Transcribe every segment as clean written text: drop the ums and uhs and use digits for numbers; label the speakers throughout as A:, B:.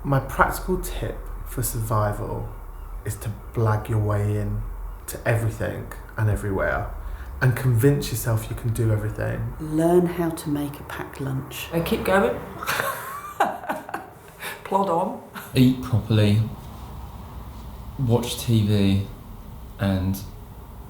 A: My practical tip for survival is to blag your way in to everything and everywhere and convince yourself you can do everything.
B: Learn how to make a packed lunch.
C: And keep going. Plod on.
D: Eat properly, watch TV and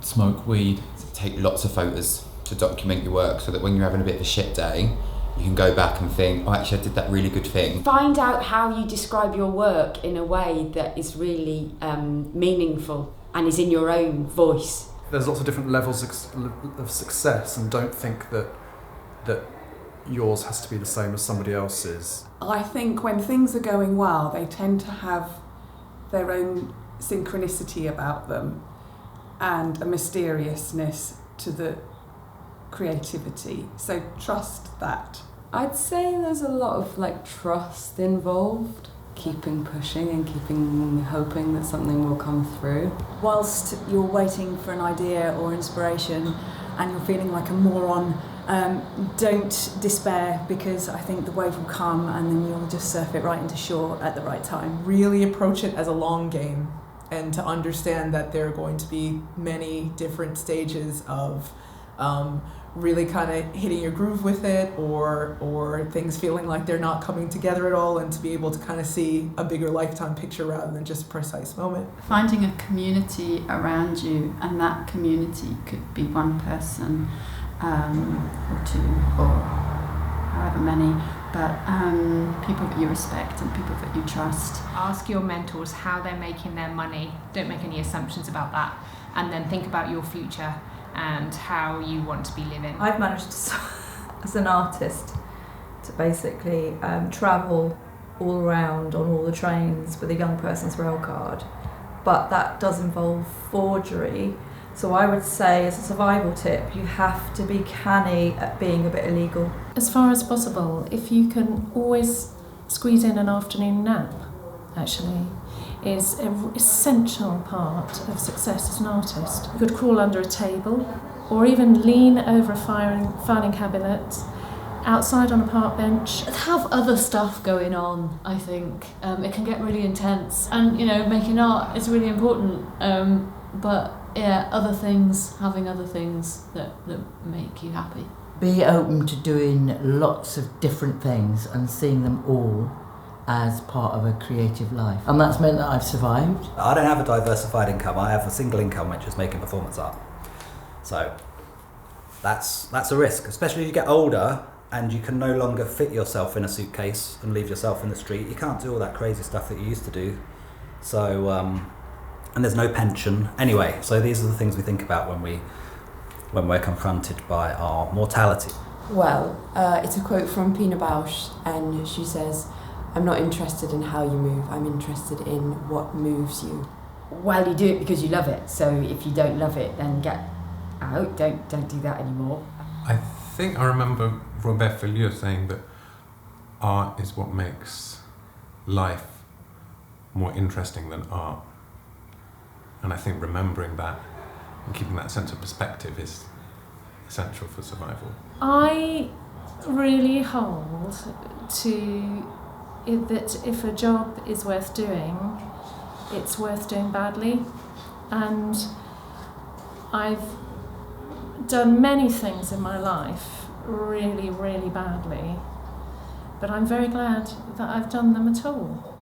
D: smoke weed.
E: Take lots of photos to document your work so that when you're having a bit of a shit day, you can go back and think, oh, actually I did that really good thing.
F: Find out how you describe your work in a way that is really meaningful and is in your own voice.
G: There's lots of different levels of success, and don't think that yours has to be the same as somebody else's.
C: I think when things are going well, they tend to have their own synchronicity about them and a mysteriousness to the creativity. So trust that.
H: I'd say there's a lot of trust involved. Keeping pushing and keeping hoping that something will come through.
I: Whilst you're waiting for an idea or inspiration and you're feeling like a moron, don't despair, because I think the wave will come and then you'll just surf it right into shore at the right time.
J: Really approach it as a long game, and to understand that there are going to be many different stages of really kind of hitting your groove with it, or things feeling like they're not coming together at all, and to be able to kind of see a bigger lifetime picture rather than just a precise moment.
H: Finding a community around you, and that community could be one person or two or however many, but people that you respect and people that you trust.
K: Ask your mentors how they're making their money. Don't make any assumptions about that, and then think about your future and how you want to be living.
L: I've managed to, as an artist, to basically travel all around on all the trains with a young person's rail card, but that does involve forgery. So I would say, as a survival tip, you have to be canny at being a bit illegal.
M: As far as possible, if you can always squeeze in an afternoon nap, actually, is an essential part of success as an artist. You could crawl under a table or even lean over a filing cabinet, outside on a park bench.
N: Have other stuff going on, I think. It can get really intense. And, making art is really important. But, having other things that make you happy.
B: Be open to doing lots of different things and seeing them all as part of a creative life. And that's meant that I've survived.
O: I don't have a diversified income. I have a single income, which is making performance art. So that's a risk, especially as you get older and you can no longer fit yourself in a suitcase and leave yourself in the street. You can't do all that crazy stuff that you used to do. So, and there's no pension. Anyway, so these are the things we think about when we're confronted by our mortality.
H: Well, it's a quote from Pina Bausch, and she says, "I'm not interested in how you move, I'm interested in what moves you."
F: Well, you do it because you love it, so if you don't love it, then get out, don't do that anymore.
P: I think I remember Robert Fillieux saying that art is what makes life more interesting than art. And I think remembering that and keeping that sense of perspective is essential for survival.
M: I really hold to that if a job is worth doing, it's worth doing badly. And I've done many things in my life really, really badly, but I'm very glad that I've done them at all.